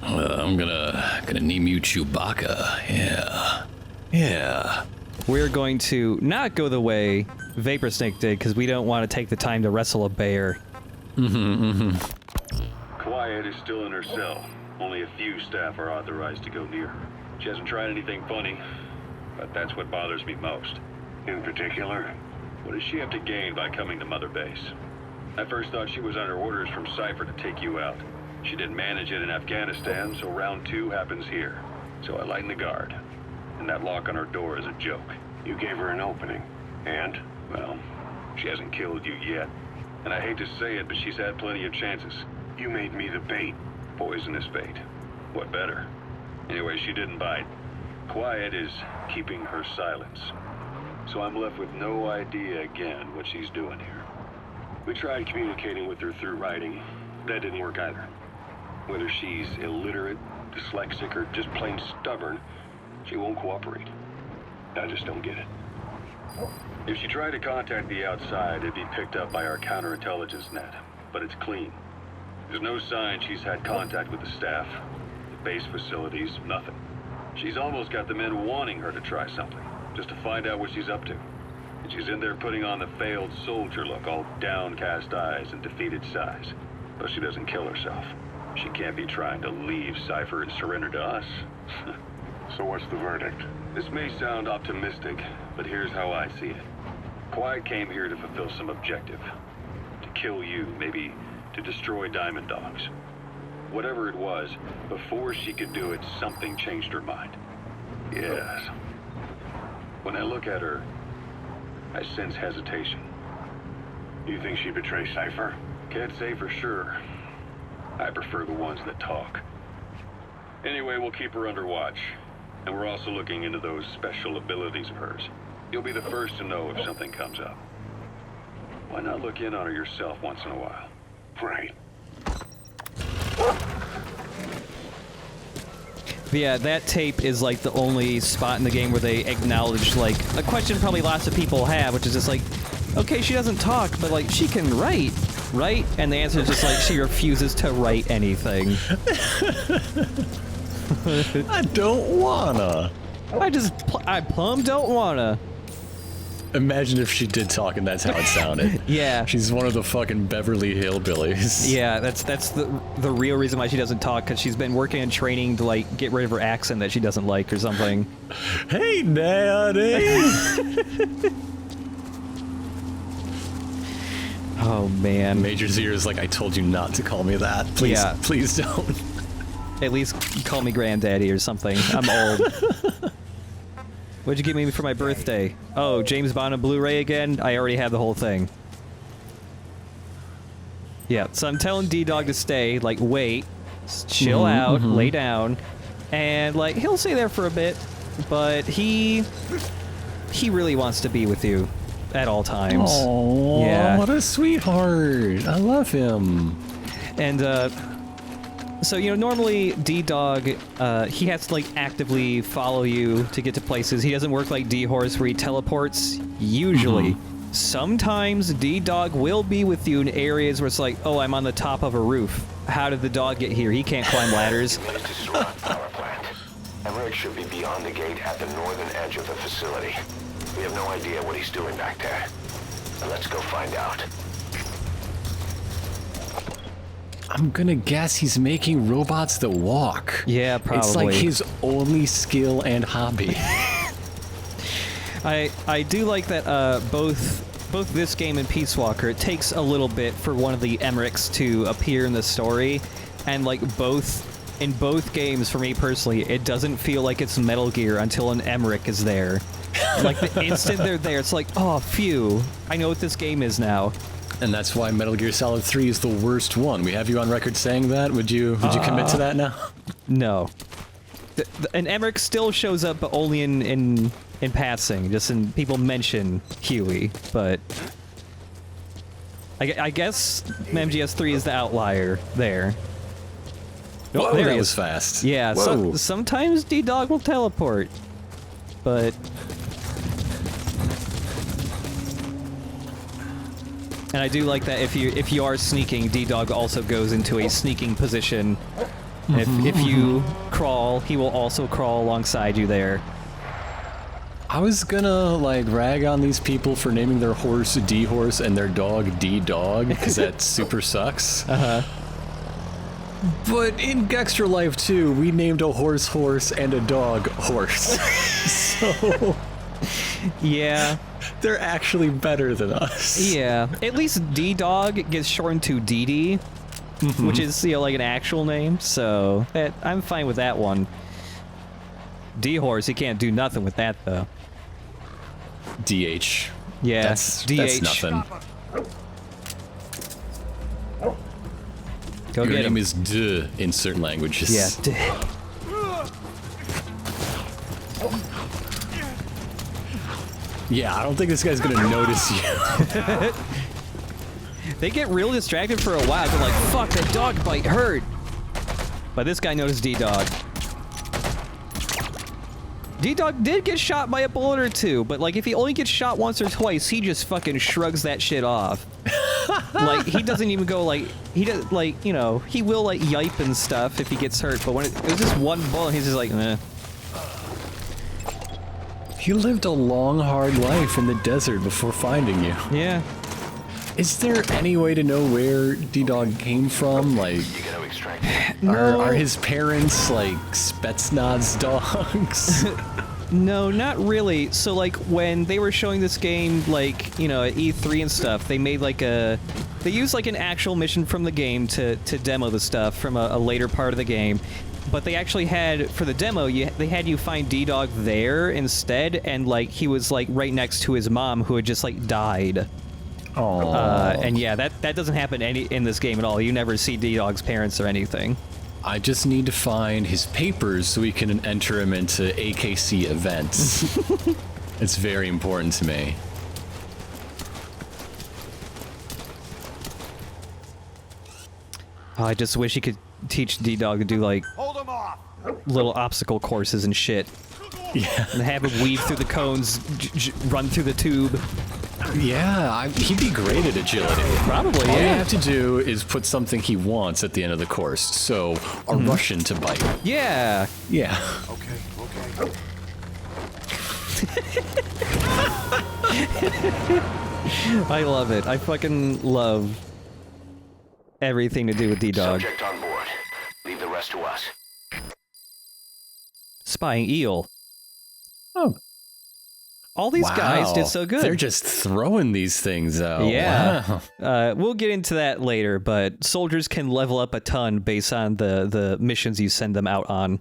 I'm gonna name you Chewbacca. Yeah. We're going to not go the way Vapor Snake did, because we don't want to take the time to wrestle a bear. Quiet is still in her cell. Only a few staff are authorized to go near her. She hasn't tried anything funny, but that's what bothers me most. In particular, what does she have to gain by coming to Mother Base? I first thought she was under orders from Cypher to take you out. She didn't manage it in Afghanistan, so round 2 happens here. So I lighten the guard. And that lock on her door is a joke. You gave her an opening. And? Well, she hasn't killed you yet. And I hate to say it, but she's had plenty of chances. You made me the bait. Poisonous bait. What better? Anyway, she didn't bite. Quiet is keeping her silence. So I'm left with no idea again what she's doing here. We tried communicating with her through writing. That didn't work either. Whether she's illiterate, dyslexic, or just plain stubborn, she won't cooperate. I just don't get it. If she tried to contact the outside, it'd be picked up by our counterintelligence net, but it's clean. There's no sign she's had contact with the staff, the base facilities, nothing. She's almost got the men wanting her to try something, just to find out what she's up to. And she's in there putting on the failed soldier look, all downcast eyes and defeated sighs. But she doesn't kill herself. She can't be trying to leave Cypher and surrender to us. So what's the verdict? This may sound optimistic, but here's how I see it. Quiet came here to fulfill some objective. To kill you, maybe to destroy Diamond Dogs. Whatever it was, before she could do it, something changed her mind. Yes. When I look at her, I sense hesitation. You think she betrayed Cypher? Can't say for sure. I prefer the ones that talk. Anyway, we'll keep her under watch. And we're also looking into those special abilities of hers. You'll be the first to know if something comes up. Why not look in on her yourself once in a while? Right. Yeah, that tape is like the only spot in the game where they acknowledge, like, a question probably lots of people have, which is just like, okay, she doesn't talk, but like, she can write, right? And the answer is just like, she refuses to write anything. I don't wanna. I plumb don't wanna. Imagine if she did talk and that's how it sounded. Yeah. She's one of the fucking Beverly Hillbillies. Yeah, that's the real reason why she doesn't talk, because she's been working and training to, like, get rid of her accent that she doesn't like or something. Hey, Daddy! Oh, man. Major Zero is like, I told you not to call me that. Please, Yeah. please don't. At least call me Granddaddy or something. I'm old. What'd you give me for my birthday? Oh, James Bond on Blu-ray again? I already have the whole thing. Yeah, so I'm telling D-Dog to stay, like, wait, chill out, lay down, and, like, he'll stay there for a bit, but he really wants to be with you at all times. Oh, yeah. What a sweetheart. I love him. And, so, you know, normally D-Dog, he has to, like, actively follow you to get to places. He doesn't work like D-Horse where he teleports, usually. Sometimes D-Dog will be with you in areas where it's like, oh, I'm on the top of a roof. How did the dog get here? He can't climb ladders. Power plant. Emmerich should be beyond the gate at the northern edge of the facility. We have no idea what he's doing back there. But let's go find out. I'm gonna guess he's making robots that walk. Yeah, probably. It's like his only skill and hobby. I do like that both this game and Peace Walker, it takes a little bit for one of the Emmerichs to appear in the story, and like in both games, for me personally, it doesn't feel like it's Metal Gear until an Emmerich is there. Like the instant they're there, it's like, oh, phew, I know what this game is now. And that's why Metal Gear Solid 3 is the worst one. We have you on record saying that. Would you commit to that now? No. An Emmerich still shows up, but only in passing. Just in people mention Huey, but I guess MGS3 is the outlier there. Oh, there that he was is. fast. Yeah, so sometimes D-Dog will teleport, but... And I do like that if you are sneaking, D-Dog also goes into a sneaking position If you crawl, he will also crawl alongside you there. I was gonna like rag on these people for naming their horse D-Horse and their dog D-Dog, because that super sucks. But in Extra Life 2, we named a horse Horse and a dog Horse. So Yeah. they're actually better than us. Yeah. At least D-Dog gets shortened to DD, which is, you know, like an actual name, so I'm fine with that one. D-Horse, he can't do nothing with that, though. DH. Yeah, That's nothing. Go Your get name him. is D in certain languages. Yeah. Yeah, I don't think this guy's gonna notice you. They get real distracted for a while. They're like, fuck, that dog bite hurt. But this guy noticed D-Dog. D-Dog did get shot by a bullet or two, but like if he only gets shot once or twice, he just fucking shrugs that shit off. Like he doesn't even go like, he does like, you know, he will like yipe and stuff if he gets hurt, but when it was just one bullet, he's just like, eh. He lived a long, hard life in the desert before finding you. Yeah. Is there any way to know where D-Dog came from? Like, You gotta extract it. are his parents like Spetsnaz dogs? No, not really. So, like, when they were showing this game, like, you know, at E3 and stuff, they made, like, they used, like, an actual mission from the game to demo the stuff from a later part of the game. But they actually had, for the demo, they had you find D-Dog there instead, and, like, he was, like, right next to his mom, who had just, like, died. Oh. And, yeah, that doesn't happen in this game at all. You never see D-Dog's parents or anything. I just need to find his papers so we can enter him into AKC events. It's very important to me. Oh, I just wish he could teach D-Dog to do, like, little obstacle courses and shit. Yeah. And have him weave through the cones, run through the tube. Yeah, he'd be great at agility. Probably, All you yeah. have to do is put something he wants at the end of the course. So, a Russian to bite. Yeah. Yeah. Okay. I love it. I fucking love everything to do with D-Dog. Subject on board. Leave the rest to us. Spying eel. Oh. All these guys Wow. did so good. They're just throwing these things out. Yeah. Wow. We'll get into that later, but soldiers can level up a ton based on the missions you send them out on.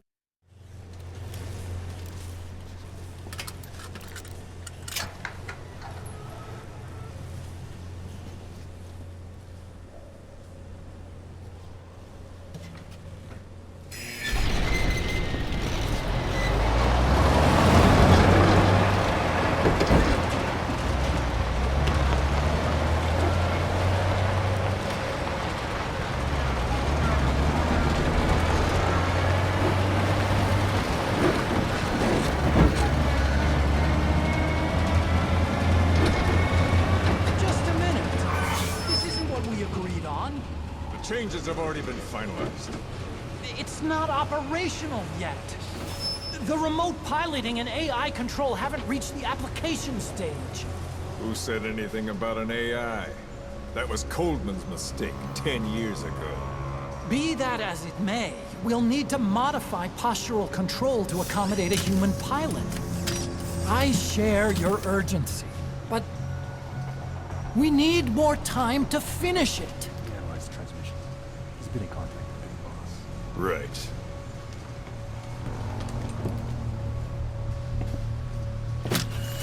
Just a minute. This isn't what we agreed on. The changes have already been finalized. It's not operational yet. The remote piloting and AI control haven't reached the application stage. Who said anything about an AI? That was Coldman's mistake 10 years ago. Be that as it may, we'll need to modify postural control to accommodate a human pilot. I share your urgency, but we need more time to finish it. Analyze the transmission. He's been in contact with the boss. Right.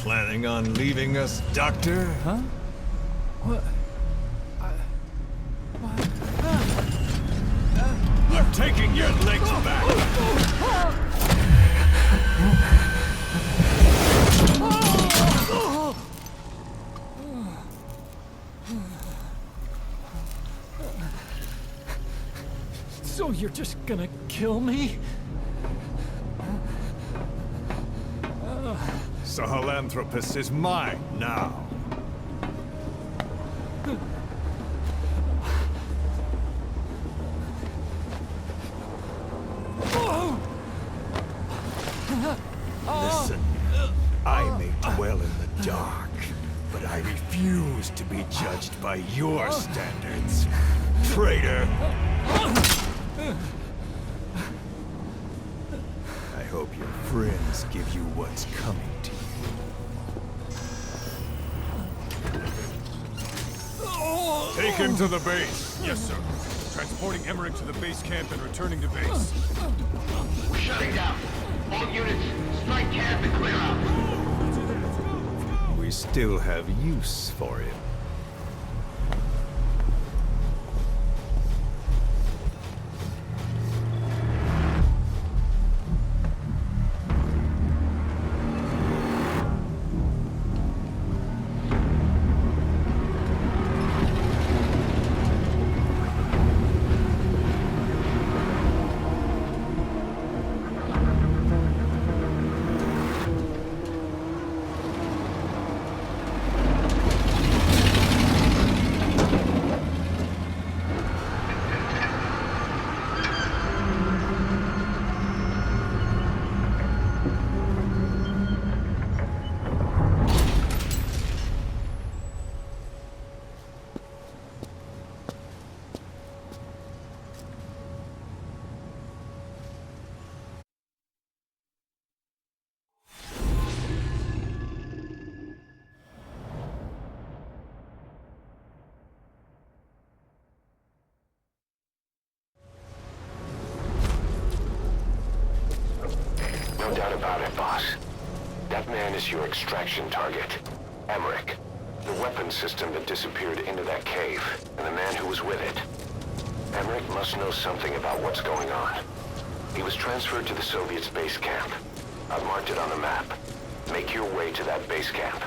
Planning on leaving us, Doctor? Huh? What? I'm taking your legs back! So you're just gonna kill me? Sahelanthropus is mine now. Listen, I may dwell in the dark, but I refuse to be judged by your standards, traitor! I hope your friends give you what's coming to you. Take him to the base. Yes, sir. Transporting Emmerich to the base camp and returning to base. We're shutting down. All units, strike camp and clear out. We still have use for him. No doubt about it, boss. That man is your extraction target. Emmerich. The weapon system that disappeared into that cave, and the man who was with it. Emmerich must know something about what's going on. He was transferred to the Soviet base camp. I've marked it on the map. Make your way to that base camp.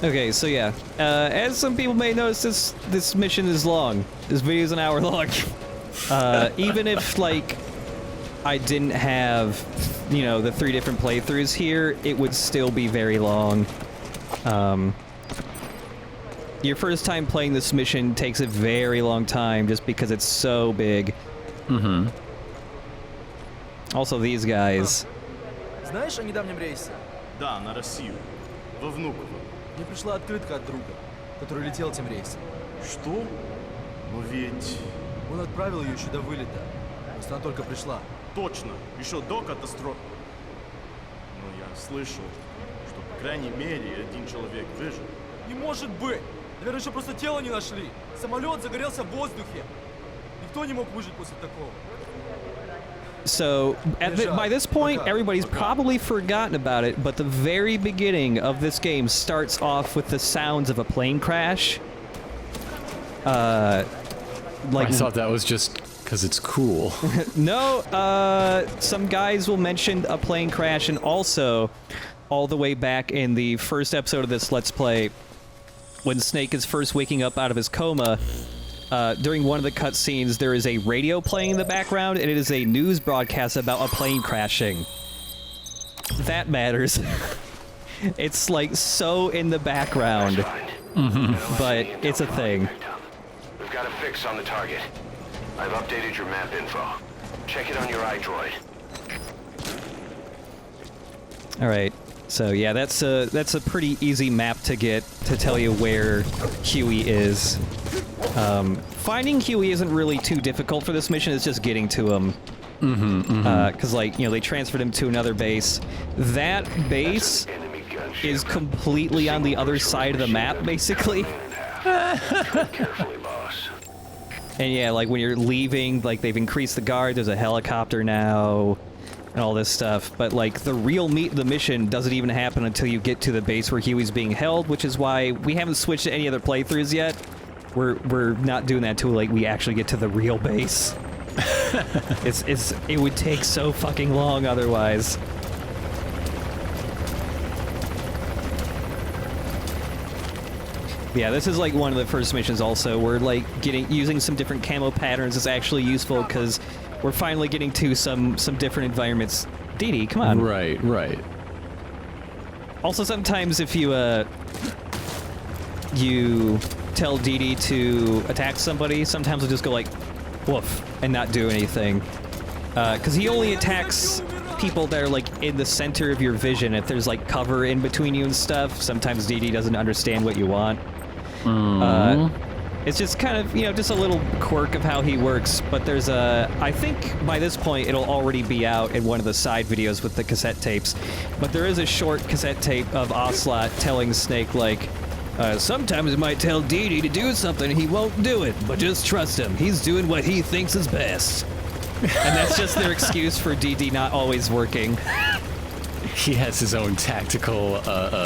Okay, so yeah, as some people may notice, this mission is long. This video is an hour long. Even if, like, I didn't have, you know, the 3 different playthroughs here, it would still be very long. Your first time playing this mission takes a very long time just because it's so big. Mm-hmm. Also, these guys. Знаешь о недавнем рейсе? Да, на Россию. Во Внуково. Мне пришла открытка от друга, который летел тем рейсом. Что? Но ведь... Он отправил ее еще до вылета. Просто она только пришла. Точно, еще до катастрофы. Но я слышал, что по крайней мере один человек выжил. Не может быть! Наверное, еще просто тело не нашли. Самолет загорелся в воздухе. Никто не мог выжить после такого. So, by this point, everybody's probably forgotten about it, but the very beginning of this game starts off with the sounds of a plane crash. Like, I thought that was just because it's cool. No, some guys will mention a plane crash, and also, all the way back in the first episode of this Let's Play, when Snake is first waking up out of his coma, during one of the cutscenes, there is a radio playing in the background, and it is a news broadcast about a plane crashing. That matters. It's, like, so in the background. Mm-hmm. But it's a thing. We've got a fix on the target. I've updated your map info. Check it on your iDroid. Alright, so yeah, that's a pretty easy map to get to tell you where Huey is. Finding Huey isn't really too difficult for this mission, it's just getting to him. Because, like, you know, they transferred him to another base. That base is completely on the other side of the map, basically. Carefully, boss. And yeah, like, when you're leaving, like, they've increased the guard, there's a helicopter now, and all this stuff. But, like, the real meat of the mission doesn't even happen until you get to the base where Huey's being held, which is why we haven't switched to any other playthroughs yet. We're not doing that until, like, we actually get to the real base. It would take so fucking long otherwise. Yeah, this is like one of the first missions also. We're like using some different camo patterns is actually useful because we're finally getting to some different environments. Dee Dee, come on. Right, right. Also, sometimes if you you tell Dee Dee to attack somebody, sometimes we'll just go like woof, and not do anything. Because he only attacks people that are like in the center of your vision. If there's like cover in between you and stuff, sometimes DD doesn't understand what you want. It's just kind of, just a little quirk of how he works, but there's I think by this point it'll already be out in one of the side videos with the cassette tapes, but there is a short cassette tape of Ocelot telling Snake, like, sometimes it might tell DD to do something, he won't do it, but just trust him, he's doing what he thinks is best. And that's just their excuse for DD not always working. He has his own tactical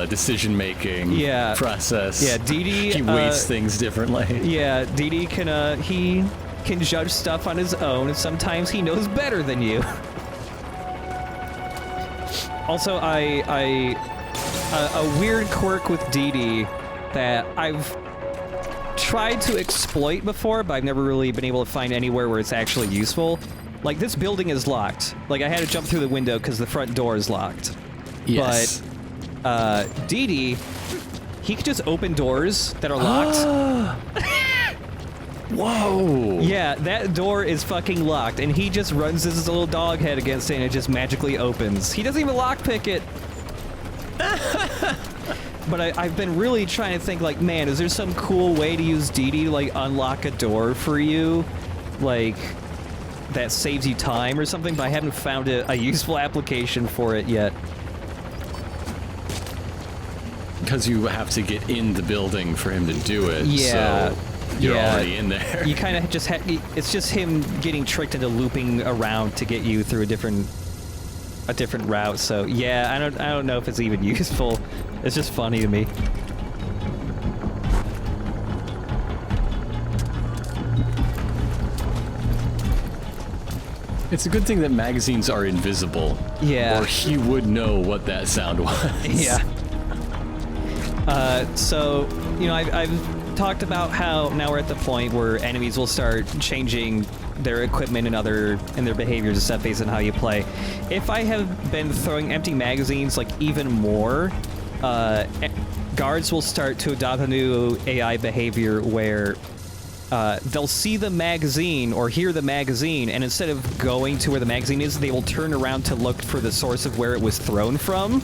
decision-making process. Yeah, DD... He weights things differently. Yeah, DD can, he can judge stuff on his own, and sometimes he knows better than you. Also, a weird quirk with DD that I've tried to exploit before, but I've never really been able to find anywhere where it's actually useful. Like, this building is locked. Like, I had to jump through the window because the front door is locked. Yes. But, DD, he could just open doors that are locked. Whoa! Yeah, that door is fucking locked, and he just runs his little dog head against it, and it just magically opens. He doesn't even lockpick it. But I've been really trying to think, like, man, is there some cool way to use DD to, like, unlock a door for you? Like, that saves you time or something, but I haven't found a useful application for it yet. Because you have to get in the building for him to do it, Yeah. so you're already in there. You kind of just it's just him getting tricked into looping around to get you through a different route. So yeah, I don't know if it's even useful. It's just funny to me. It's a good thing that magazines are invisible. Yeah. Or he would know what that sound was. Yeah. So, I've talked about how now we're at the point where enemies will start changing their equipment and their behaviors and stuff based on how you play. If I have been throwing empty magazines like even more, guards will start to adopt a new AI behavior where they'll see the magazine or hear the magazine, and instead of going to where the magazine is, they will turn around to look for the source of where it was thrown from.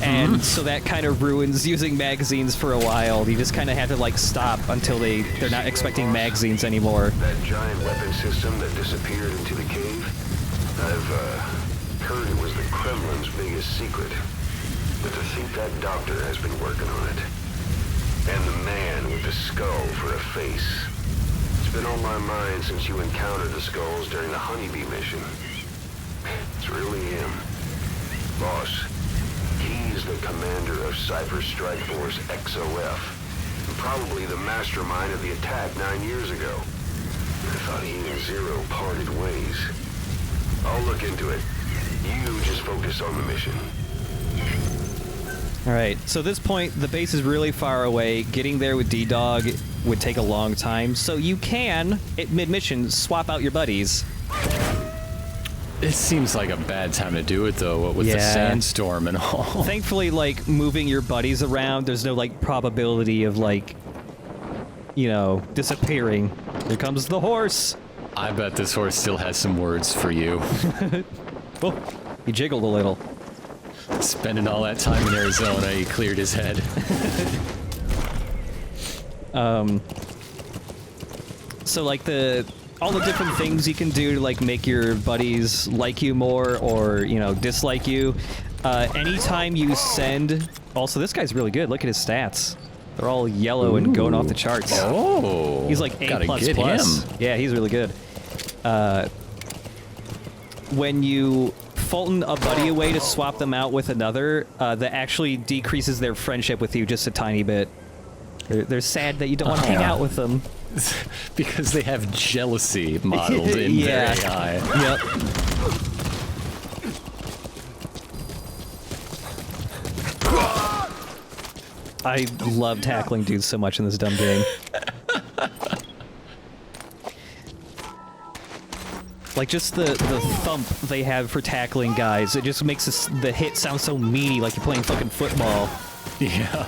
And so that kind of ruins using magazines for a while. You just kind of have to, like, stop until they're not expecting magazines anymore. That giant weapon system that disappeared into the cave? I've heard it was the Kremlin's biggest secret. But to think that doctor has been working on it. And the man with the skull for a face. It's been on my mind since you encountered the skulls during the Honeybee mission. It's really him. Boss, he's the commander of Cypher Strike Force XOF. And probably the mastermind of the attack 9 years ago. I thought he and Zero parted ways. I'll look into it. You just focus on the mission. Alright, so at this point, the base is really far away. Getting there with D-Dog would take a long time, so you can, at mid-mission, swap out your buddies. It seems like a bad time to do it, though, with the sandstorm and all. Thankfully, like, moving your buddies around, there's no, like, probability of, like, disappearing. Here comes the horse! I bet this horse still has some words for you. Oh, he jiggled a little. Spending all that time in Arizona, he cleared his head. So, like, all the different things you can do to, like, make your buddies like you more or, dislike you. Anytime you send... Also, this guy's really good. Look at his stats. They're all yellow and going off the charts. Oh! He's like A++. Gotta get him. Yeah, he's really good. When you Fulton a buddy away to swap them out with another, that actually decreases their friendship with you just a tiny bit. They're sad that you don't want to hang out with them. Because they have jealousy modeled in their AI. Yep. I love tackling dudes so much in this dumb game. Like, just the thump they have for tackling guys, it just makes the hit sound so meaty, like you're playing fucking football. Yeah.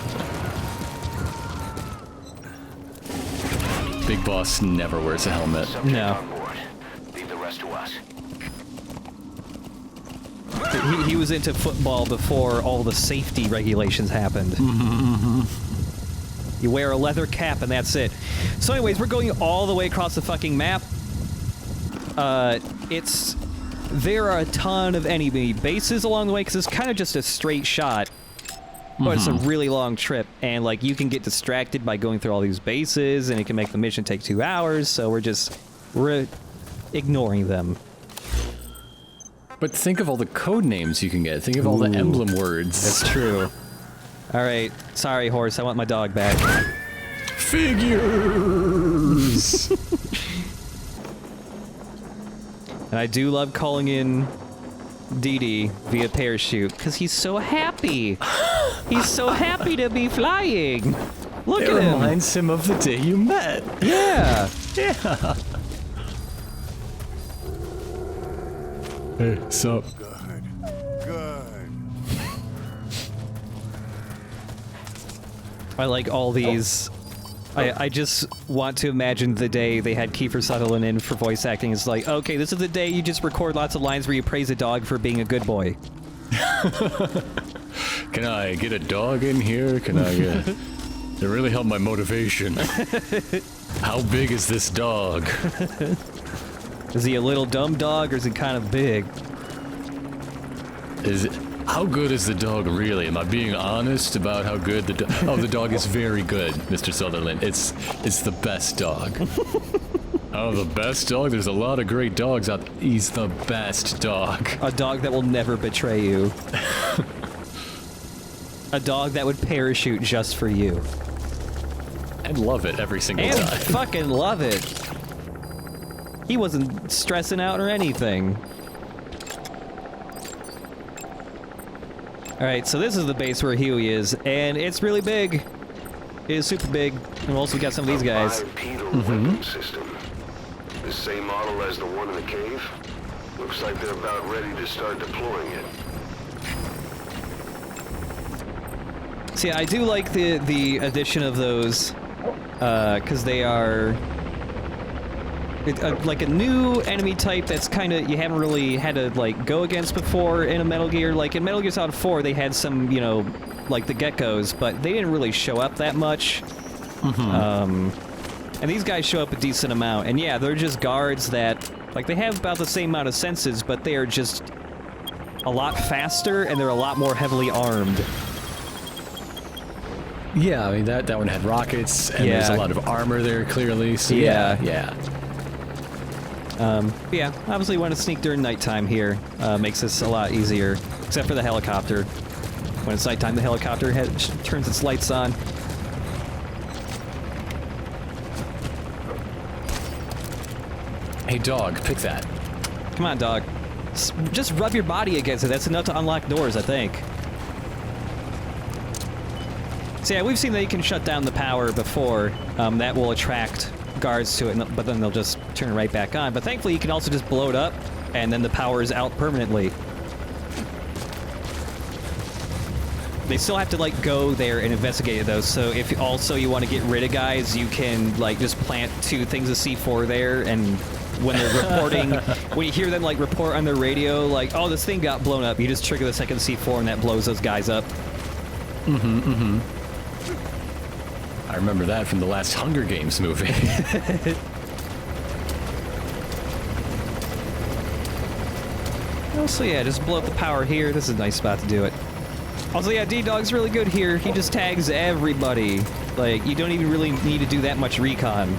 Big Boss never wears a helmet. Subject No. on board. Leave the rest to us. He was into football before all the safety regulations happened. You wear a leather cap and that's it. So anyways, we're going all the way across the fucking map. There are a ton of enemy bases along the way because it's kind of just a straight shot. But it's a really long trip, and like you can get distracted by going through all these bases, and it can make the mission take 2 hours, so we're ignoring them. But think of all the code names you can get. Think of all the emblem words. That's true. Alright, sorry horse, I want my dog back. Figures! And I do love calling in Dee via parachute, because he's so happy! He's so happy to be flying! Look It at him! reminds him of the day you met. Yeah! Yeah. Hey, sup? Good. I like all these. I just want to imagine the day they had Kiefer Sutherland in for voice acting. It's like, okay, this is the day you just record lots of lines where you praise a dog for being a good boy. Can I get a dog in here? Can I get... It really helped my motivation. How big is this dog? Is he a little dumb dog or is he kind of big? How good is the dog really? Am I being honest about how good the dog... Oh, the dog is very good, Mr. Sutherland. It's the best dog. Oh, the best dog? There's a lot of great dogs out there. He's the best dog. A dog that will never betray you. A dog that would parachute just for you. And love it every single And time. fucking love it. He wasn't stressing out or anything. Alright, so this is the base where Huey is, and it's really big. It is super big. And also we got some of these guys. A bipedal weapon system. The same model as the one in the cave. Looks like they're about ready to start deploying it. See, I do like the addition of those, because they are like a new enemy type that's kind of you haven't really had to like go against before in a Metal Gear. Like in Metal Gear Solid 4, they had some, you know, like the geckos, but they didn't really show up that much. And these guys show up a decent amount, and yeah, they're just guards that like they have about the same amount of senses, but they are just a lot faster and they're a lot more heavily armed. Yeah, I mean, that one had rockets, and Yeah. there's a lot of armor there, clearly, so Yeah. yeah. Yeah, obviously when it's sneak during nighttime here makes this a lot easier, except for the helicopter. When it's nighttime, the helicopter turns its lights on. Hey, dog, pick that. Come on, dog. Just rub your body against it. That's enough to unlock doors, I think. So yeah, we've seen that you can shut down the power before. That will attract guards to it, but then they'll just turn it right back on. But thankfully, you can also just blow it up, and then the power is out permanently. They still have to like go there and investigate it though. So if also you want to get rid of guys, you can like just plant 2 things of C4 there, and when they're reporting, when you hear them like report on their radio, like, oh, this thing got blown up, you just trigger the second C4 and that blows those guys up. I remember that from the last Hunger Games movie. Also, yeah, just blow up the power here. This is a nice spot to do it. Also, yeah, D-Dog's really good here. He just tags everybody. Like, you don't even really need to do that much recon.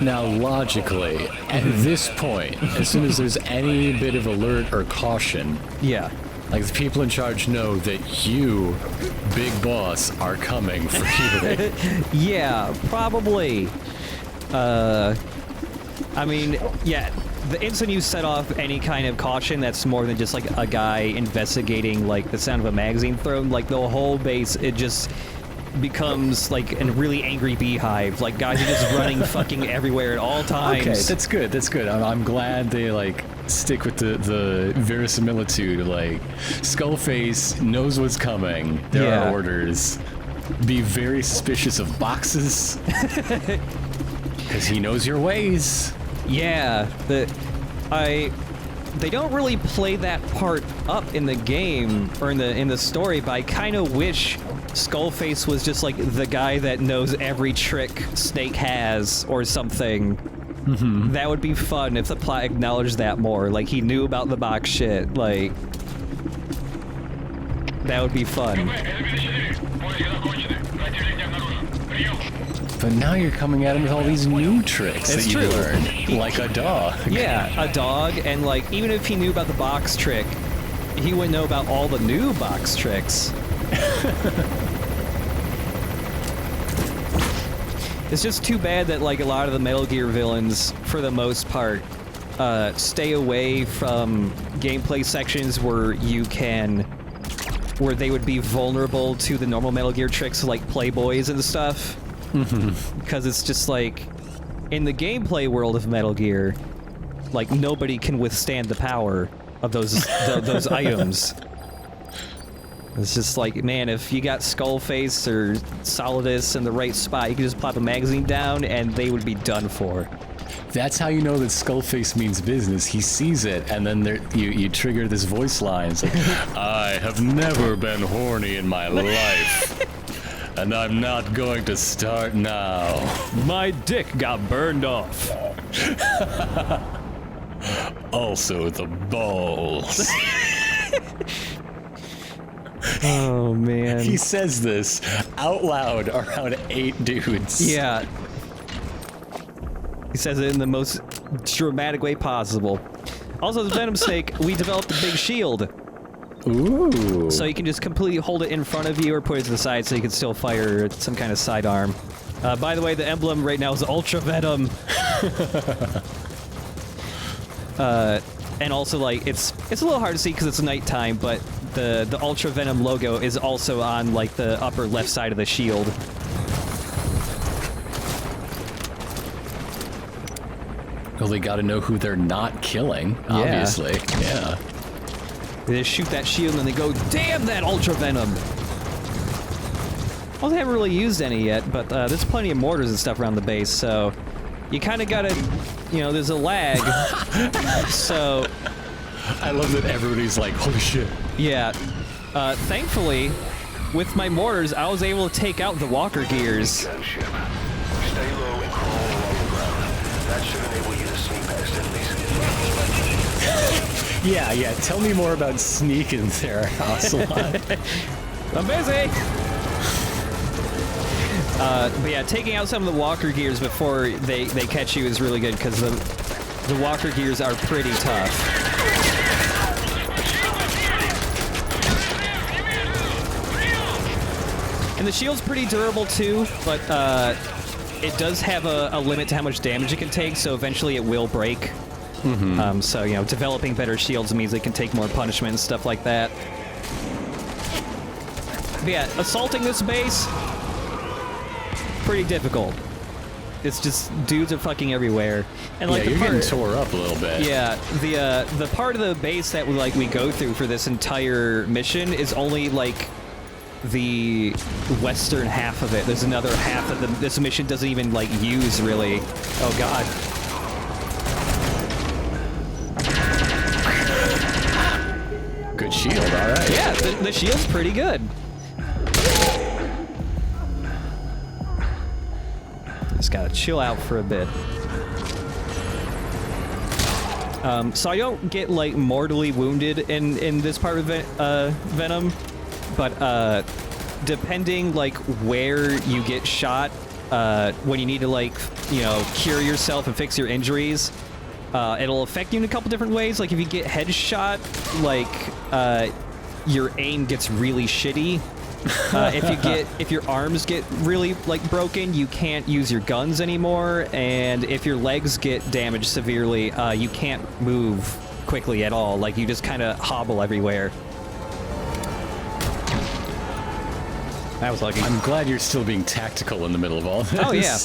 Now, logically, at this point, as soon as there's any bit of alert or caution, Yeah. like the people in charge know that you, Big Boss, are coming for Huey. Yeah, probably. I mean, yeah, the instant you set off any kind of caution that's more than just like a guy investigating like the sound of a magazine thrown, like the whole base, it just becomes like a really angry beehive. Like guys are just running fucking everywhere at all times. Okay, that's good. That's good. I'm glad they like stick with the verisimilitude. Like Skullface knows what's coming. There are orders. Be very suspicious of boxes because he knows your ways. Yeah, they don't really play that part up in the game or in the story, but I kind of wish Skullface was just like the guy that knows every trick Snake has or something. Mm-hmm. That would be fun if the plot acknowledged that more. Like he knew about the box shit. Like that would be fun. But now you're coming at him with all these new tricks that you learned, like a dog. Yeah, a dog, and like even if he knew about the box trick, he wouldn't know about all the new box tricks. It's just too bad that like a lot of the Metal Gear villains, for the most part, stay away from gameplay sections where they would be vulnerable to the normal Metal Gear tricks like Playboys and stuff. Mm-hmm. Because it's just like, in the gameplay world of Metal Gear, like nobody can withstand the power of those items. It's just like, man, if you got Skullface or Solidus in the right spot, you can just pop a magazine down and they would be done for. That's how you know that Skullface means business. He sees it, and then you trigger this voice line. It's like, I have never been horny in my life. And I'm not going to start now. My dick got burned off. Also the balls. Oh, man. He says this out loud around 8 dudes. Yeah. He says it in the most dramatic way possible. Also, as Venom Snake, we developed a big shield. Ooh. So you can just completely hold it in front of you or put it to the side so you can still fire some kind of sidearm. By the way, the emblem right now is Ultra Venom. And also, like, it's a little hard to see because it's nighttime, but the Ultra Venom logo is also on, like, the upper left side of the shield. Well, they gotta know who they're not killing, obviously. Yeah. They just shoot that shield and then they go, damn that Ultra Venom! Well, they haven't really used any yet, but there's plenty of mortars and stuff around the base, so you kind of gotta, you know, there's a lag. So I love that everybody's like, holy shit. Yeah. Thankfully, with my mortars, I was able to take out the walker gears. Gunship. Stay low and crawl along the ground. That should enable you to sneak past enemies. Yeah. Tell me more about sneaking there, Ocelot. I'm busy! But yeah, taking out some of the walker gears before they catch you is really good, because the walker gears are pretty tough. And the shield's pretty durable too, but it does have a limit to how much damage it can take, so eventually it will break. Mm-hmm. So, you know, developing better shields means they can take more punishment and stuff like that. But yeah, assaulting this base, pretty difficult. It's just dudes are fucking everywhere. And like you're getting tore up a little bit. Yeah, the part of the base that we go through for this entire mission is only like the western half of it. There's another half that this mission doesn't even like use really. Oh god. Good shield, alright. Yeah, the shield's pretty good. Just gotta chill out for a bit. So I don't get like mortally wounded in this part of Venom, but depending like where you get shot, when you need to like, you know, cure yourself and fix your injuries, it'll affect you in a couple different ways. Like if you get headshot, like your aim gets really shitty. If your arms get really like broken, you can't use your guns anymore, and if your legs get damaged severely, you can't move quickly at all. Like you just kind of hobble everywhere. I was lucky. I'm glad you're still being tactical in the middle of all this. Oh, yeah.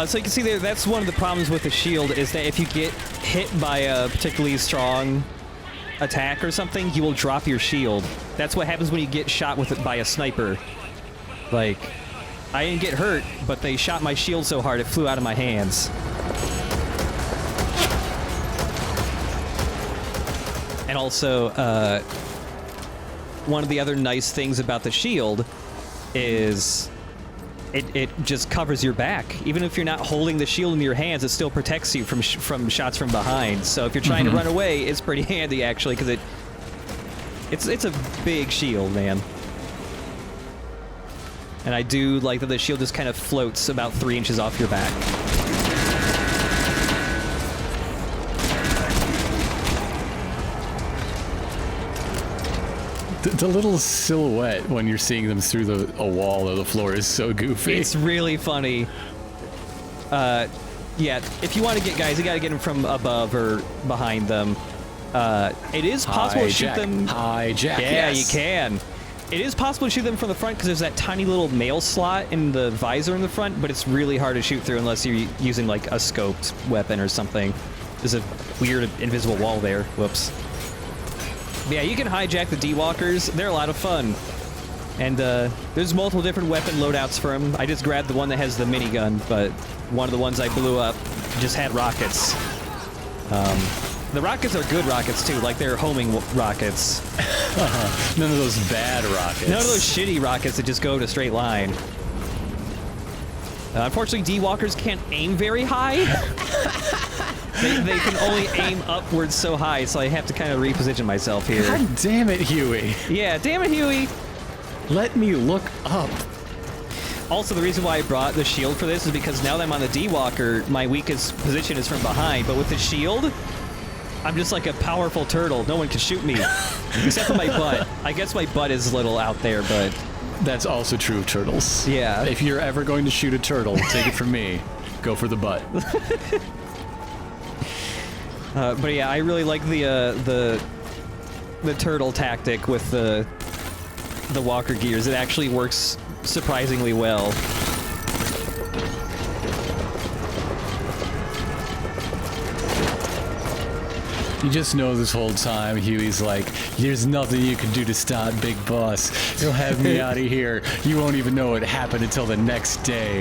So you can see there, that's one of the problems with the shield, is that if you get hit by a particularly strong attack or something, you will drop your shield. That's what happens when you get shot with it by a sniper. Like, I didn't get hurt, but they shot my shield so hard it flew out of my hands. And also, one of the other nice things about the shield is it just covers your back. Even if you're not holding the shield in your hands, it still protects you from shots from behind. So if you're trying to run away, it's pretty handy actually, because it's a big shield, man. And I do like that the shield just kind of floats about 3 inches off your back. The little silhouette when you're seeing them through a wall or the floor is so goofy. It's really funny. Yeah, if you want to get guys, you got to get them from above or behind them. It is possible to shoot them. Hijack. Yeah, Yes. you can. It is possible to shoot them from the front because there's that tiny little mail slot in the visor in the front, but it's really hard to shoot through unless you're using like a scoped weapon or something. There's a weird invisible wall there. Whoops. But yeah, you can hijack the D-Walkers. They're a lot of fun. And there's multiple different weapon loadouts for them. I just grabbed the one that has the minigun, but one of the ones I blew up just had rockets. The rockets are good rockets, too. Like, they're homing rockets. None of those bad rockets. None of those shitty rockets that just go in a straight line. Unfortunately, D-Walkers can't aim very high. They can only aim upwards so high, so I have to kind of reposition myself here. God damn it, Huey. Yeah, damn it, Huey. Let me look up. Also, the reason why I brought the shield for this is because now that I'm on the D-Walker, my weakest position is from behind, but with the shield, I'm just like a powerful turtle. No one can shoot me, except for my butt. I guess my butt is a little out there, but... That's also true of turtles. Yeah. If you're ever going to shoot a turtle, take it from me. Go for the butt. But yeah, I really like the turtle tactic with the walker gears. It actually works surprisingly well. You just know this whole time, Huey's like, there's nothing you can do to stop Big Boss. He'll have me out of here. You won't even know it happened until the next day.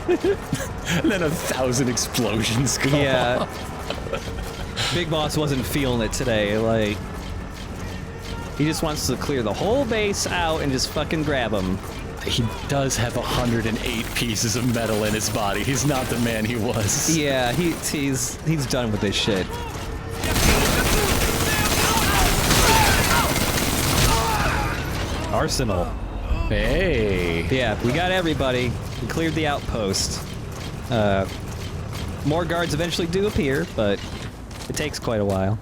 And then 1,000 explosions go off. Big Boss wasn't feeling it today. Like, he just wants to clear the whole base out and just fucking grab him. He does have 108 pieces of metal in his body. He's not the man he was. Yeah, he's done with this shit. Arsenal. Hey. Yeah, we got everybody. We cleared the outpost. More guards eventually do appear, but it takes quite a while.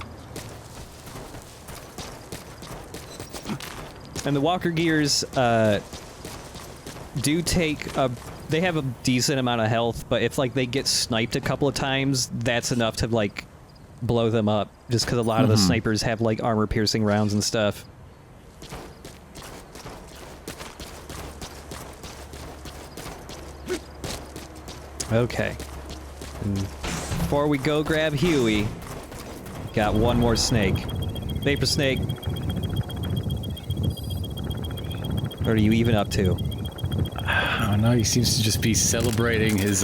And the walker gears do take they have a decent amount of health, but if like they get sniped a couple of times, that's enough to like blow them up, just because a lot of the snipers have like armor piercing rounds and stuff. Okay. And before we go grab Huey, got one more snake. Vapor snake. What are you even up to? I don't know. He seems to just be celebrating his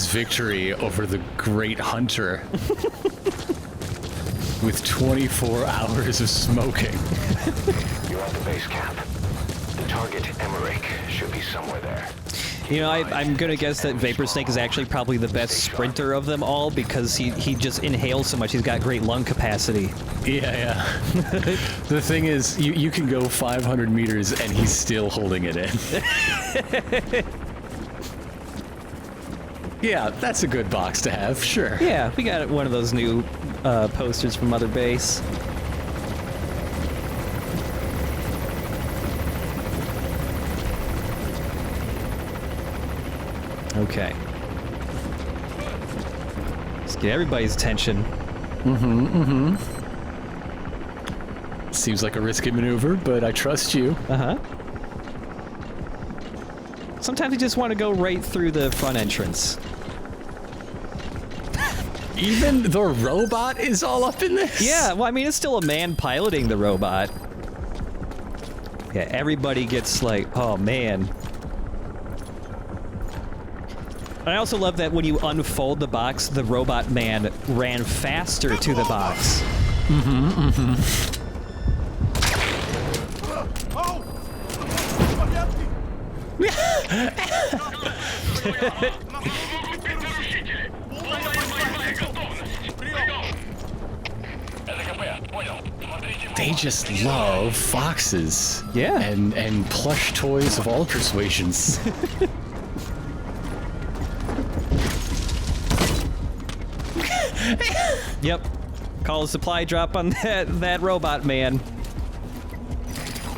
victory over the great hunter with 24 hours of smoking. You're at the base camp. The target, Emmerich, should be somewhere there. You know, I'm gonna guess that Vapor Snake is actually probably the best sprinter of them all because he just inhales so much. He's got great lung capacity. Yeah. The thing is, you can go 500 meters and he's still holding it in. Yeah, that's a good box to have, sure. Yeah, we got one of those new posters from Mother Base. Okay. Let's get everybody's attention. Seems like a risky maneuver, but I trust you. Uh-huh. Sometimes you just want to go right through the front entrance. Even the robot is all up in this? Yeah, well, I mean, it's still a man piloting the robot. Yeah, everybody gets like, oh man. I also love that when you unfold the box, the robot man ran faster to the box. They just love foxes. Yeah. And plush toys of all persuasions. Yep. Call a supply drop on that robot man.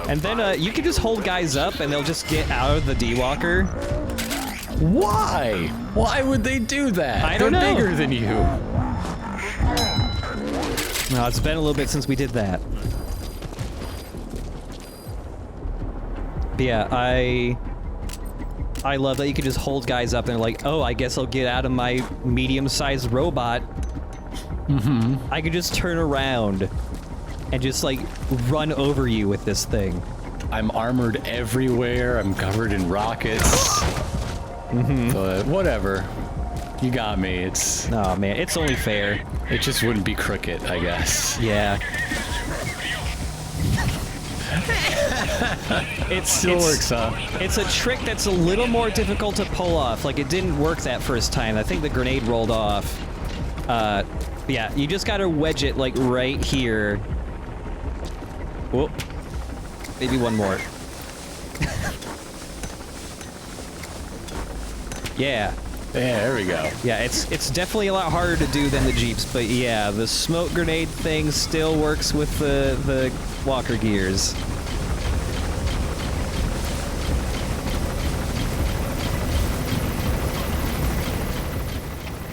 And then you can just hold guys up and they'll just get out of the D-Walker. Why? Why would they do that? I don't know. They're bigger than you. No, it's been a little bit since we did that. But yeah, I love that you can just hold guys up and they're like, oh, I guess I'll get out of my medium-sized robot. I could just turn around and just like run over you with this thing. I'm armored everywhere. I'm covered in rockets. But whatever. You got me. It's... Oh man, it's only fair. It just wouldn't be cricket, I guess. Yeah. It still works, huh? It's a trick that's a little more difficult to pull off. Like, it didn't work that first time. I think the grenade rolled off. Yeah, you just gotta wedge it, like, right here. Whoop. Maybe one more. Yeah. Yeah, there we go. Yeah, it's definitely a lot harder to do than the Jeeps, but yeah, the smoke grenade thing still works with the walker gears.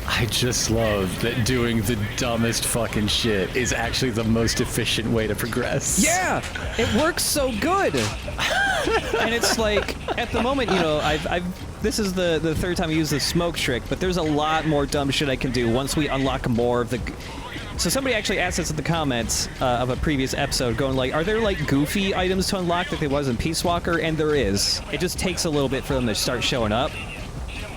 I just love that doing the dumbest fucking shit is actually the most efficient way to progress. Yeah, it works so good. And it's like, at the moment, you know, this is the third time I use the smoke trick, but there's a lot more dumb shit I can do once we unlock more of the... So somebody actually asked us in the comments of a previous episode, going like, are there like goofy items to unlock that there was in Peace Walker? And there is. It just takes a little bit for them to start showing up.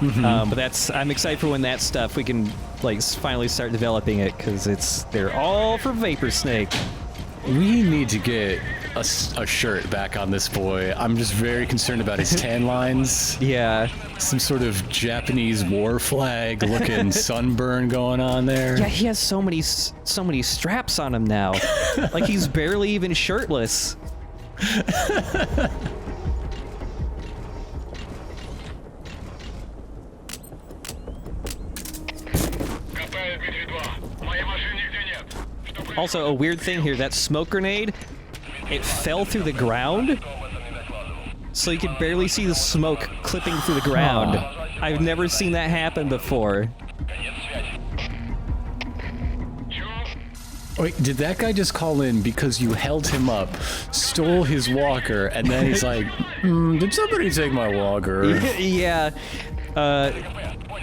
But I'm excited for when that stuff, we can like finally start developing it, because they're all for Vapor Snake. We need to get a shirt back on this boy. I'm just very concerned about his tan lines. Yeah. Some sort of Japanese war flag looking sunburn going on there. Yeah, he has so many straps on him now. Like, he's barely even shirtless. Also, a weird thing here, that smoke grenade, it fell through the ground, so you could barely see the smoke clipping through the ground. I've never seen that happen before. Wait, did that guy just call in because you held him up, stole his walker, and then he's like, did somebody take my walker? Yeah.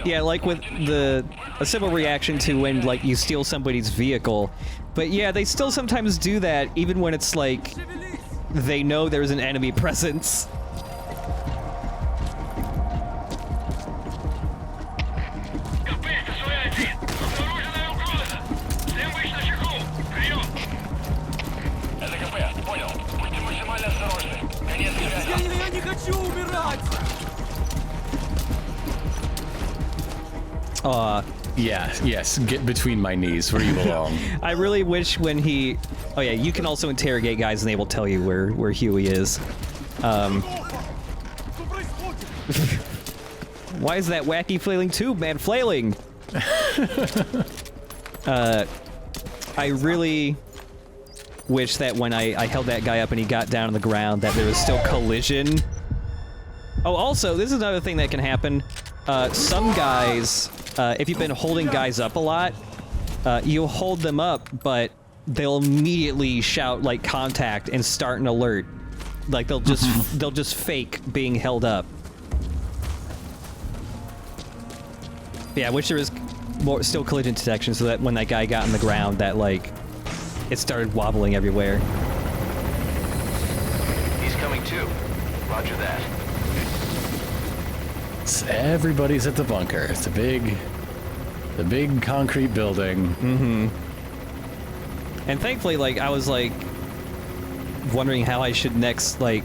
Yeah, like with a similar reaction to when, like, you steal somebody's vehicle. But yeah, they still sometimes do that, even when it's like, they know there's an enemy presence. Yes, get between my knees where you belong. I really wish when he... Oh yeah, you can also interrogate guys and they will tell you where Huey is. Why is that wacky flailing tube man flailing? I really wish that when I held that guy up and he got down on the ground that there was still collision. Oh, also, this is another thing that can happen. Some guys... if you've been holding guys up a lot, you'll hold them up, but they'll immediately shout like contact and start an alert. Like they'll just fake being held up. Yeah, I wish there was still collision detection so that when that guy got on the ground, that like it started wobbling everywhere. He's coming too. Roger that. So everybody's at the bunker. It's the big concrete building. Mm-hmm. And thankfully, like, I was like wondering how I should next like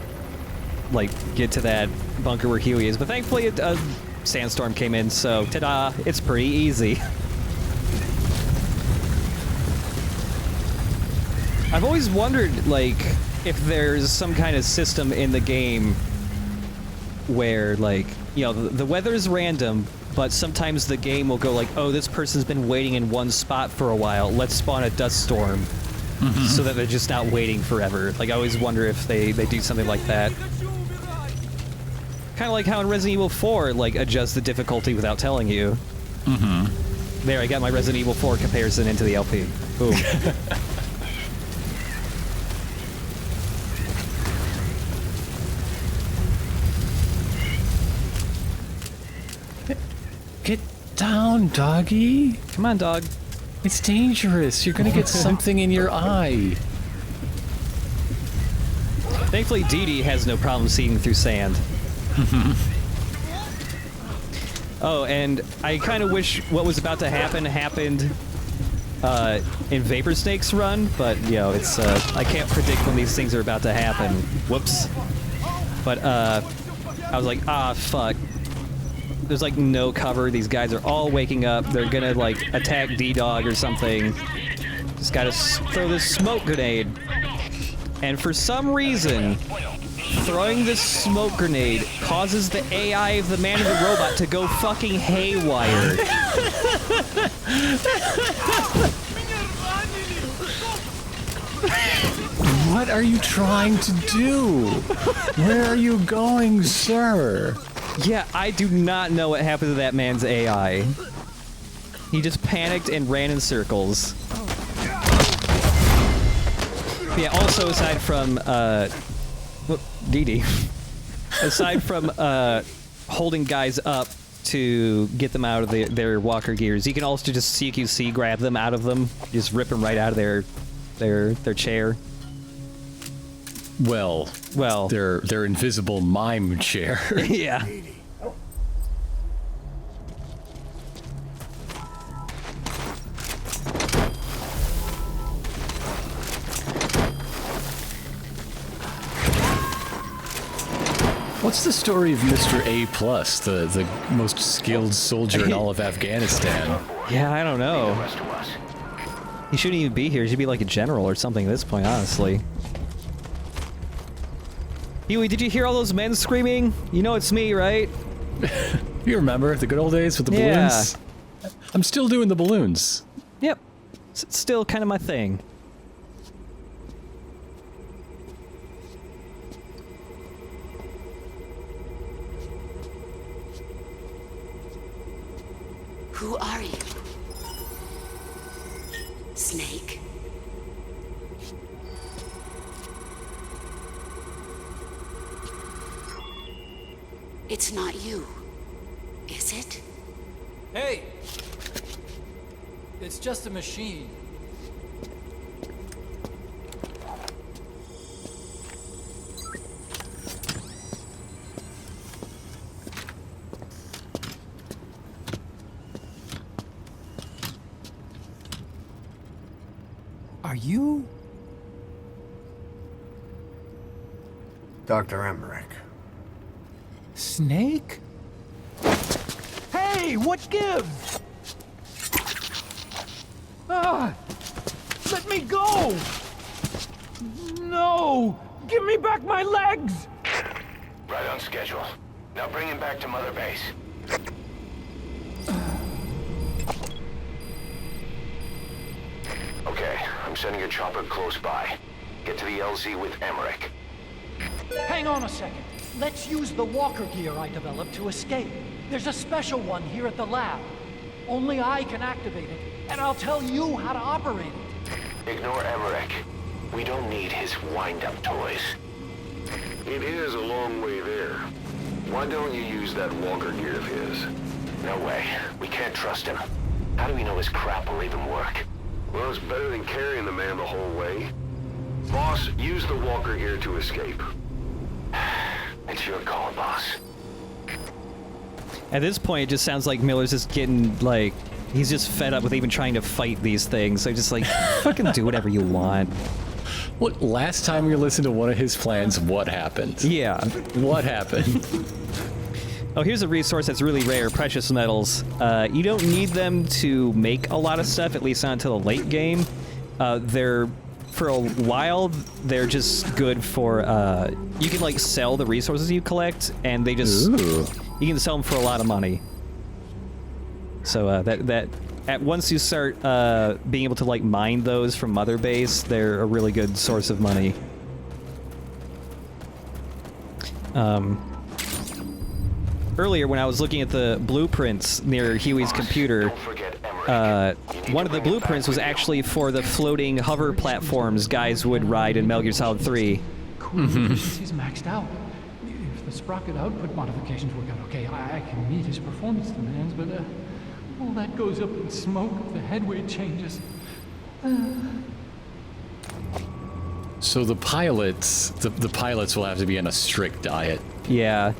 get to that bunker where Huey is, but thankfully a sandstorm came in, so ta-da, it's pretty easy. I've always wondered, like, if there's some kind of system in the game where, like, you know, the weather's random, but sometimes the game will go like, oh, this person's been waiting in one spot for a while, let's spawn a dust storm. Mm-hmm. So that they're just not waiting forever. Like, I always wonder if they do something like that. Kind of like how in Resident Evil 4, like, adjust the difficulty without telling you. Mm-hmm. There, I got my Resident Evil 4 comparison into the LP. Boom. Get down, doggy. Come on, dog. It's dangerous. You're gonna get something in your eye. Thankfully, Dee Dee has no problem seeing through sand. Oh, and I kind of wish what was about to happen happened in Vapor Snake's run, but, you know, it's, I can't predict when these things are about to happen. Whoops. But, I was like, ah, fuck. There's, like, no cover. These guys are all waking up. They're gonna, like, attack D-Dog or something. Just gotta throw this smoke grenade. And for some reason, throwing this smoke grenade causes the AI of the man and the robot to go fucking haywire. What are you trying to do? Where are you going, sir? Yeah, I do not know what happened to that man's AI. He just panicked and ran in circles. But yeah, also aside from, Dee Dee. Aside from, holding guys up to get them out of their walker gears, you can also just CQC grab them out of them. Just rip them right out of their chair. Well, their invisible mime chair. Yeah. What's the story of Mr. A+, the most skilled soldier in all of Afghanistan? Yeah, I don't know. He shouldn't even be here. He should be like a general or something at this point, honestly. Huey, did you hear all those men screaming? You know it's me, right? You remember the good old days with the balloons? I'm still doing the balloons. Yep. It's still kind of my thing. Who are you? Snake? It's not you, is it? Hey! It's just a machine. Are you? Dr. Emmerich. Snake? Hey, what gives? Ah! Let me go! No! Give me back my legs! Right on schedule. Now bring him back to Mother Base. Okay, I'm sending a chopper close by. Get to the LZ with Emmerich. Hang on a second. Let's use the walker gear I developed to escape. There's a special one here at the lab. Only I can activate it, and I'll tell you how to operate it. Ignore Emmerich. We don't need his wind-up toys. It is a long way there. Why don't you use that walker gear of his? No way. We can't trust him. How do we know his crap will even work? Well, it's better than carrying the man the whole way. Boss, use the walker gear to escape. It's your call, boss. At this point, it just sounds like Miller's just getting, like, he's just fed up with even trying to fight these things. So just like, fucking do whatever you want. What, last time we listened to one of his plans, what happened? Yeah. What happened? Oh, here's a resource that's really rare, precious metals. You don't need them to make a lot of stuff, at least not until the late game. For a while, they're just good for, you can, like, sell the resources you collect, and they just, Ooh. you can sell them for a lot of money. So, once you start, being able to, like, mine those from Mother Base, they're a really good source of money. Earlier, when I was looking at the blueprints near Huey's computer, one of the blueprints was actually for the floating hover platforms guys would ride in Metal Gear Solid 3. Cooling efficiency's maxed out. If the sprocket output modifications work out okay, I can meet his performance demands, but all that goes up in smoke if the head weight changes. So the pilots will have to be on a strict diet. Yeah.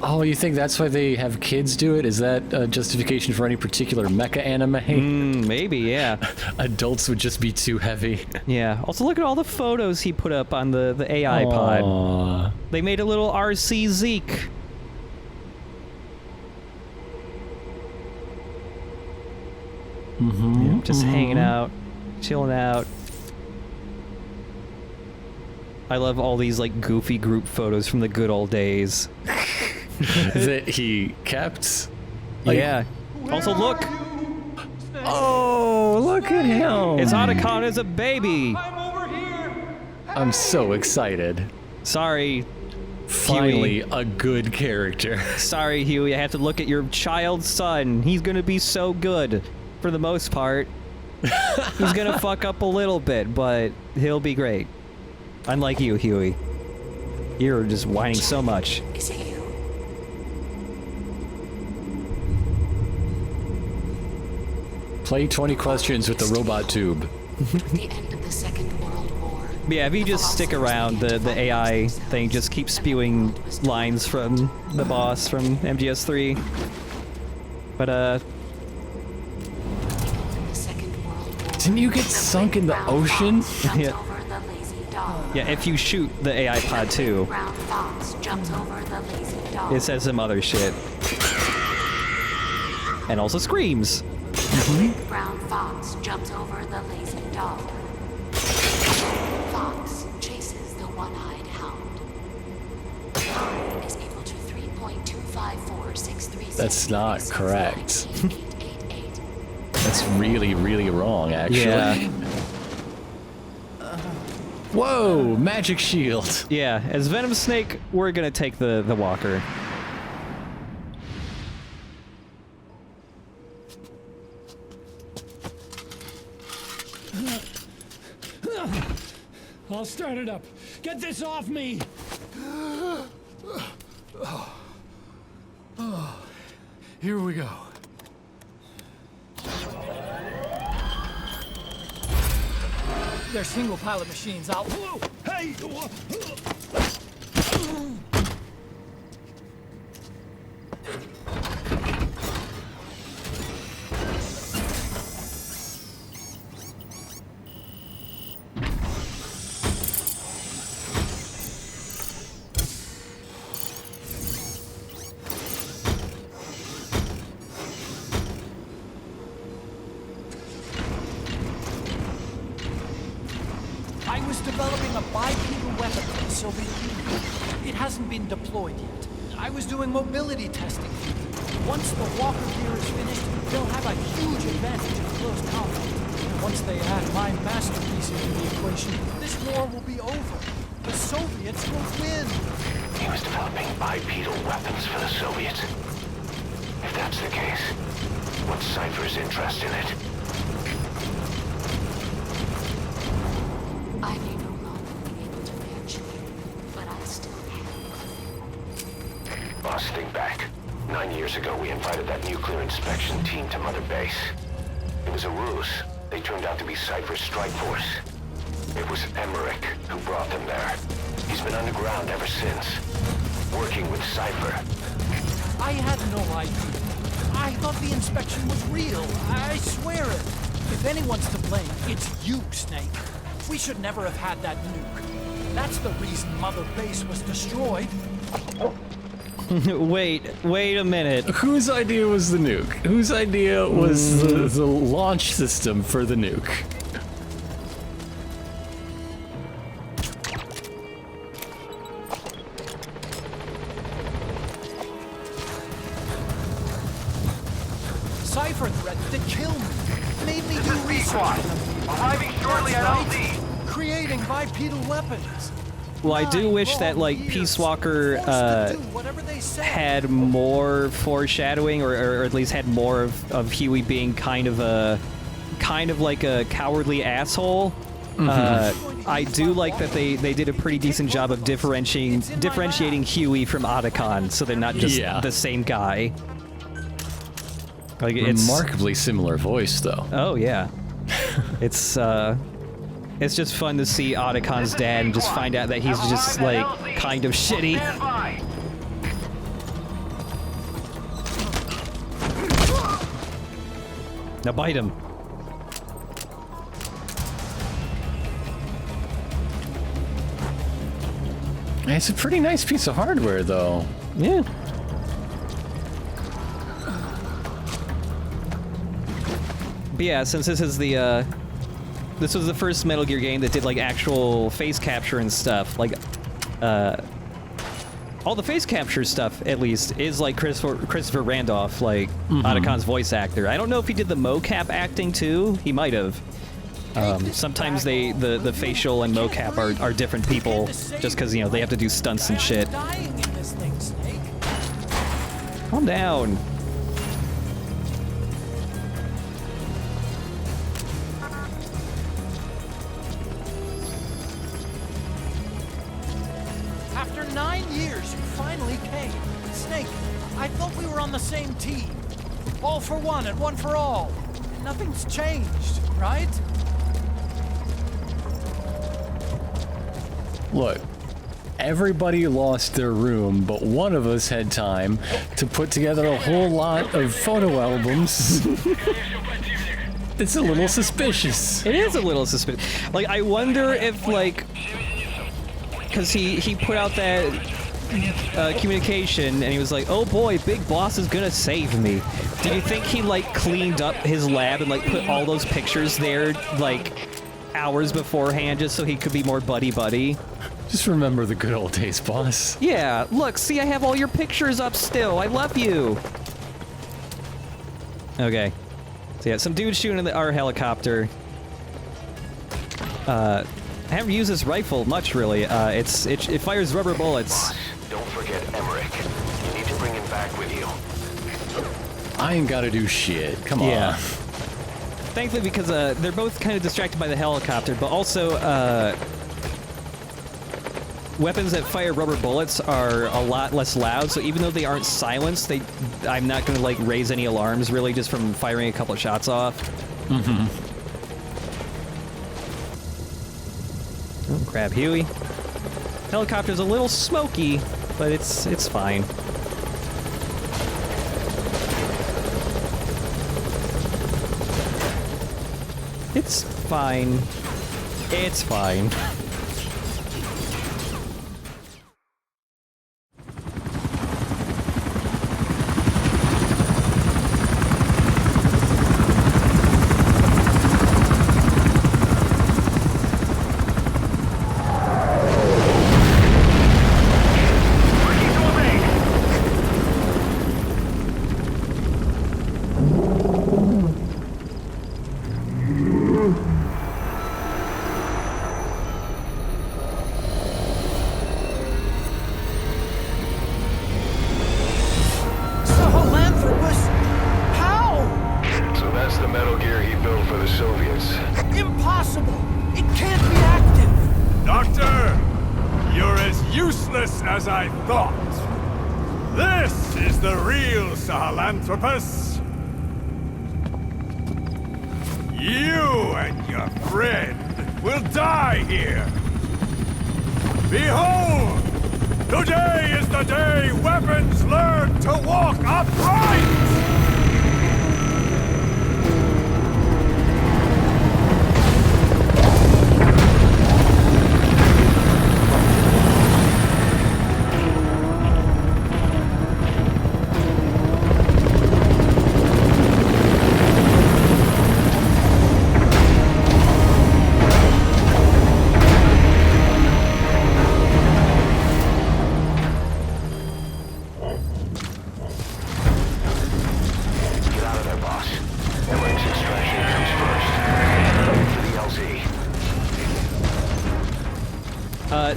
Oh, you think that's why they have kids do it? Is that a justification for any particular mecha anime? Maybe, yeah. Adults would just be too heavy. Yeah. Also, look at all the photos he put up on the AI pod. They made a little RC Zeke. Just hanging out, chilling out. I love all these, like, goofy group photos from the good old days. That he kept? Like, yeah. Also, look! Oh, look at him! It's Otacon as a baby! I'm so excited. Sorry, Finally, Huey. a good character. Sorry, Huey, I have to look at your child's son. He's gonna be so good, for the most part. He's gonna fuck up a little bit, but he'll be great. Unlike you, Huey. You're just whining so much. Is it you? Play 20 questions with the robot tube. The end of the Second World War. Yeah, if you just stick around, the AI thing just keeps spewing lines from the boss from MGS3. But, The Second World War. Didn't you get sunk in the ocean? Yeah. Over the lazy dog. Yeah, if you shoot the AI pod too, Brown fox jumps over the lazy dog. it says some other shit. And also screams. Brown fox jumps over the lazy dog. Fox chases the one-eyed hound. Time is equal to 3.25463. That's not correct. That's really, really wrong, actually. Yeah. Whoa, magic shield. Yeah, as Venom Snake, we're gonna take the walker. I'll start it up. Get this off me! Here we go. They're single pilot machines. I'll. Whoa! Hey! I was developing a bipedal weapon for the Soviet Union. It hasn't been deployed yet. I was doing mobility testing. Once the walker gear is finished, they'll have a huge advantage in close combat. And once they add my masterpiece into the equation, this war will be over. The Soviets will win. He was developing bipedal weapons for the Soviets. If that's the case, what's Cypher's interest in it? years ago, we invited that nuclear inspection team to Mother Base. It was a ruse. They turned out to be Cypher's strike force. It was Emmerich who brought them there. He's been underground ever since, working with Cypher. I had no idea. I thought the inspection was real. I swear it. If anyone's to blame, it's you, Snake. We should never have had that nuke. That's the reason Mother Base was destroyed. Wait a minute. Whose idea was the nuke? Whose idea was the launch system for the nuke? Cypher threatened to kill me. Made me do research on them. Arriving shortly at Right. Creating bipedal weapons. Well, I do wish that, like, Peace Walker had more foreshadowing, or at least had more of Huey being kind of like a cowardly asshole. I do like that they did a pretty decent job of differentiating Huey from Otacon, so they're not just the same guy. Like, it's Remarkably similar voice, though. Oh yeah, it's just fun to see Otacon's dad and just find out that he's just, like, kind of shitty. Now bite him. It's a pretty nice piece of hardware, though. Yeah. But yeah, since this is this was the first Metal Gear game that did, like, actual face capture and stuff. Like, all the face capture stuff, at least, is like Christopher Randolph, like Otacon's voice actor. I don't know if he did the mocap acting too. He might have. Sometimes the facial and mocap are different people, just because, you know, they have to do stunts and shit. Calm down. After 9 years, you finally came. Snake, I thought we were on the same team. All for one and one for all. Nothing's changed, right? Look, everybody lost their room, but one of us had time to put together a whole lot of photo albums. It's a little suspicious. It is a little suspicious. Like, I wonder if, like, because he put out that communication and he was like, oh boy, Big Boss is gonna save me. Do you think he, like, cleaned up his lab and, like, put all those pictures there, like, hours beforehand just so he could be more buddy-buddy? Just remember the good old days, boss. Yeah, look, see, I have all your pictures up still. I love you. Okay. So yeah, some dude shooting our helicopter. I haven't used this rifle much, really. It fires rubber bullets. Boss, don't forget Emmerich. You need to bring him back with you. I ain't gotta do shit. Come on. Yeah. Thankfully, because they're both kind of distracted by the helicopter, but also weapons that fire rubber bullets are a lot less loud, so even though they aren't silenced, I'm not going to, like, raise any alarms, really, just from firing a couple of shots off. Mm-hmm. Oh, crap, Huey. Helicopter's a little smoky, but it's fine. It's fine. It's fine. Sahelanthropus? How? So that's the Metal Gear he built for the Soviets. Impossible! It can't be active! Doctor, you're as useless as I thought. This is the real Sahelanthropus? You and your friend will die here. Behold! Today is the day weapons learn to walk upright!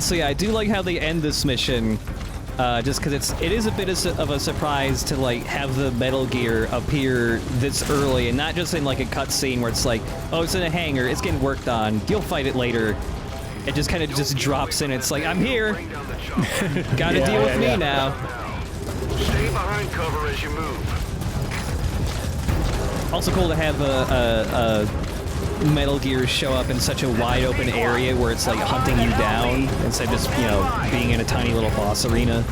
So yeah, I do like how they end this mission, just because it is a bit of a surprise to like have the Metal Gear appear this early, and not just in like a cutscene where it's like, oh, it's in a hangar, it's getting worked on, you'll fight it later. It just kind of just drops in. It's like, I'm here. Gotta deal with me now. Stay behind cover as you move. Also cool to have a Metal Gear show up in such a wide open area where it's like hunting you down instead of just, you know, being in a tiny little boss arena.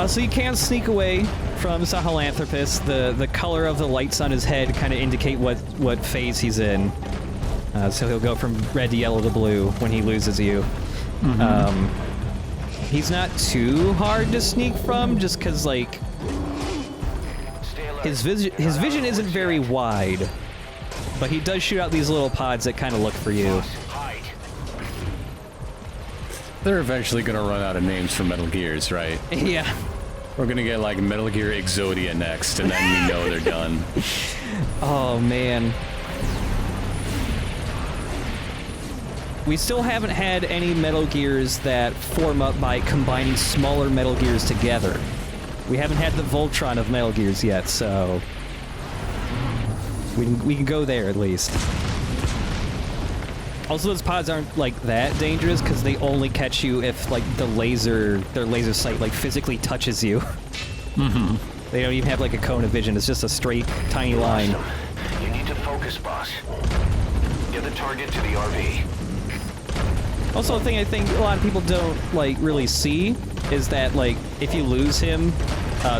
So you can sneak away from Sahelanthropus. The color of the lights on his head kind of indicate what phase he's in. So he'll go from red to yellow to blue when he loses you. He's not too hard to sneak from, just because, like, his vision isn't very wide, but he does shoot out these little pods that kind of look for you. They're eventually gonna run out of names for Metal Gears, right? Yeah. We're gonna get, like, Metal Gear Exodia next, and then we know they're done. Oh, man. We still haven't had any Metal Gears that form up by combining smaller Metal Gears together. We haven't had the Voltron of Metal Gears yet, so we can go there at least. Also, those pods aren't like that dangerous because they only catch you if like their laser sight like physically touches you. They don't even have like a cone of vision. It's just a straight tiny line. You need to focus, boss. Get the target to the RV. Also, a thing I think a lot of people don't, like, really see is that, like, if you lose him,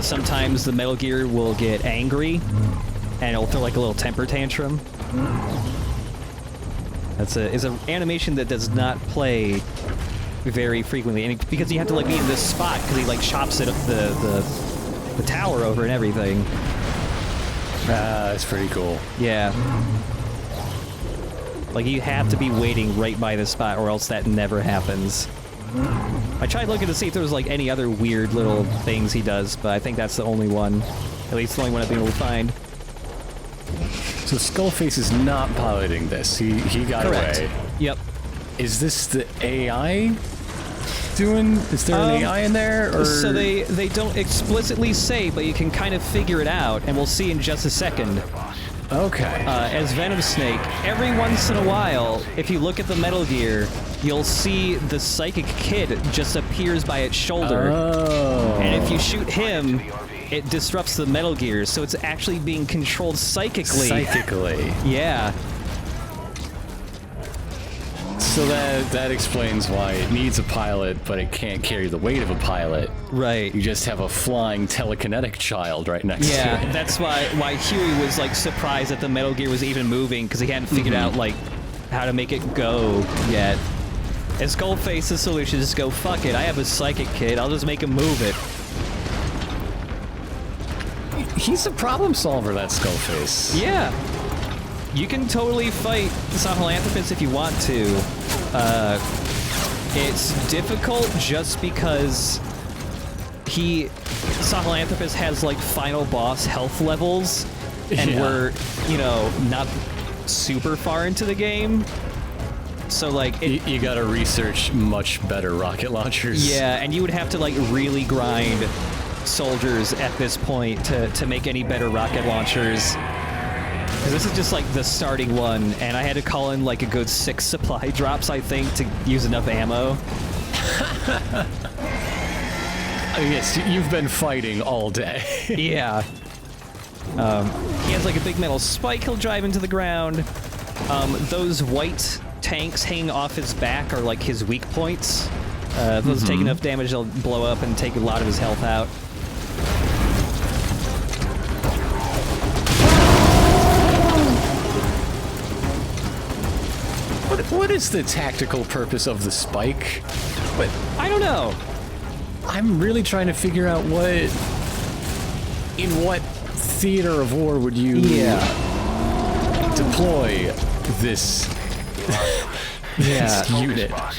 sometimes the Metal Gear will get angry, and it'll throw, like, a little temper tantrum. It's an animation that does not play very frequently, and because you have to, like, be in this spot, because he, like, chops it up the tower over and everything. That's pretty cool. Yeah. Like, you have to be waiting right by the spot, or else that never happens. I tried looking to see if there was, like, any other weird little things he does, but I think that's the only one. At least the only one I've been able to find. So Skullface is not piloting this. He got Correct. away. Yep. Is this the AI doing? Is there an AI in there? Or? So they don't explicitly say, but you can kind of figure it out, and we'll see in just a second. Okay. As Venom Snake, every once in a while, if you look at the Metal Gear, you'll see the Psychic Kid just appears by its shoulder. Oh. And if you shoot him, it disrupts the Metal Gear, so it's actually being controlled psychically. Psychically. Yeah. So that explains why it needs a pilot, but it can't carry the weight of a pilot. Right. You just have a flying telekinetic child right next to it. Yeah, that's why Huey was, like, surprised that the Metal Gear was even moving, because he hadn't figured out, like, how to make it go yet. And Skullface's solution is just go, fuck it, I have a Psychic Kid, I'll just make him move it. He's a problem solver, that Skullface. Yeah. You can totally fight Sahelanthropus if you want to. It's difficult just because Sahelanthropus has, like, final boss health levels, and we're, you know, not super far into the game. So, like, you gotta research much better rocket launchers. Yeah, and you would have to, like, really grind soldiers at this point to make any better rocket launchers. Because this is just like the starting one, and I had to call in like a good 6 supply drops, I think, to use enough ammo. Yes, you've been fighting all day. Yeah. He has like a big metal spike he'll drive into the ground. Those white tanks hanging off his back are like his weak points. If those take enough damage, they'll blow up and take a lot of his health out. What is the tactical purpose of the spike? But I don't know. I'm really trying to figure out in what theater of war would you deploy this, this unit? Boss.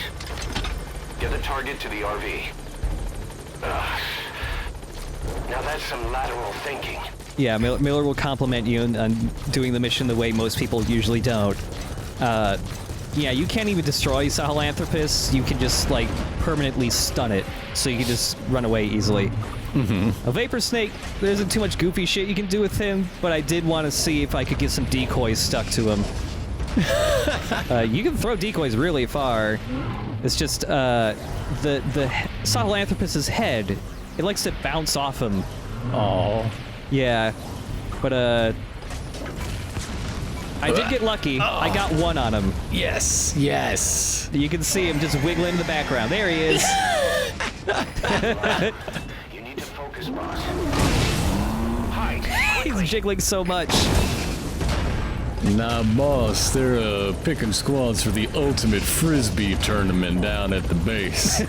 Get the target to the RV. Now that's some lateral thinking. Yeah, Miller will compliment you on doing the mission the way most people usually don't. Yeah, you can't even destroy Sahelanthropus. You can just, like, permanently stun it, so you can just run away easily. A Vapor Snake, there isn't too much goofy shit you can do with him, but I did want to see if I could get some decoys stuck to him. You can throw decoys really far. It's just, the Sahelanthropus's head, it likes to bounce off him. Oh. Yeah, but, I did get lucky. I got one on him. Yes, yes. You can see him just wiggling in the background. There he is. You need to focus, boss. Hide. He's jiggling so much. Nah, boss, they're picking squads for the ultimate frisbee tournament down at the base.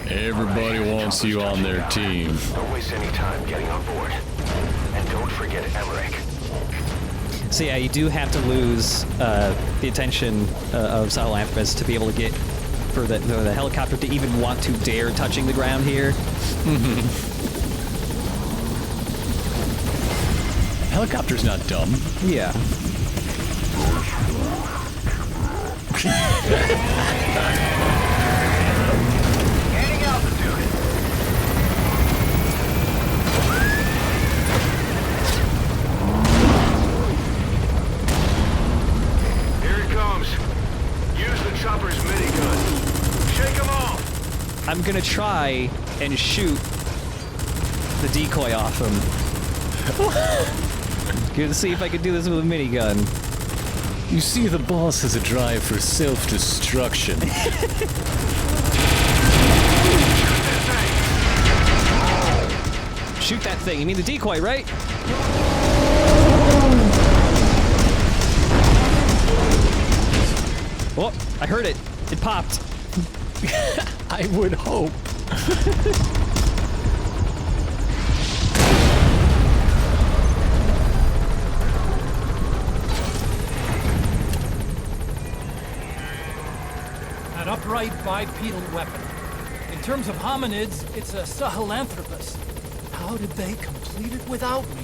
Everybody wants you on their team. Don't waste any time getting on board. And don't forget Emmerich. So yeah, you do have to lose the attention of Sahelanthropus to be able to get for the helicopter to even want to dare touching the ground here. Helicopter's not dumb. Yeah. Gaining altitude. Use the chopper's minigun. Shake them off. I'm gonna try and shoot the decoy off him. Gonna see if I can do this with a minigun. You see, the boss has a drive for self-destruction. Shoot that thing. You mean the decoy, right? Oh, I heard it. It popped. I would hope. An upright bipedal weapon. In terms of hominids, it's a Sahelanthropus. How did they complete it without me?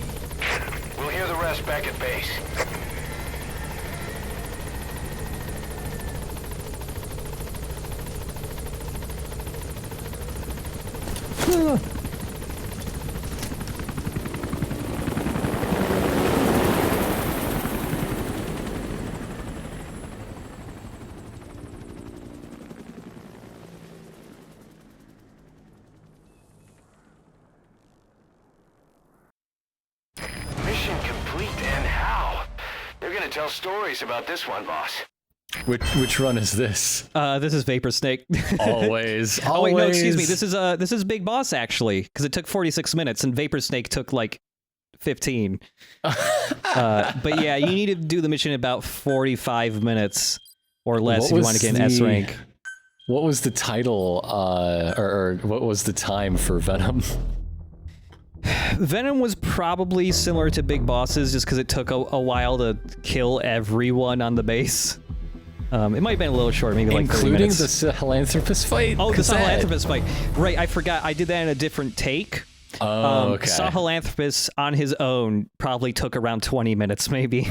We'll hear the rest back at base. Mission complete, and how? They're gonna tell stories about this one, boss. Which run is this? This is Vapor Snake. Always. Oh wait, no, excuse me. This is Big Boss actually, because it took 46 minutes, and Vapor Snake took like 15. But yeah, you need to do the mission in about 45 minutes or less if you want to get an S rank. What was the title, or what was the time for Venom? Venom was probably similar to Big Boss's, just because it took a while to kill everyone on the base. It might have been a little short, maybe like 30 minutes. Including the Sahelanthropus fight? Oh, the Sahelanthropus fight. Right, I forgot. I did that in a different take. Oh, okay. Sahelanthropus on his own probably took around 20 minutes, maybe.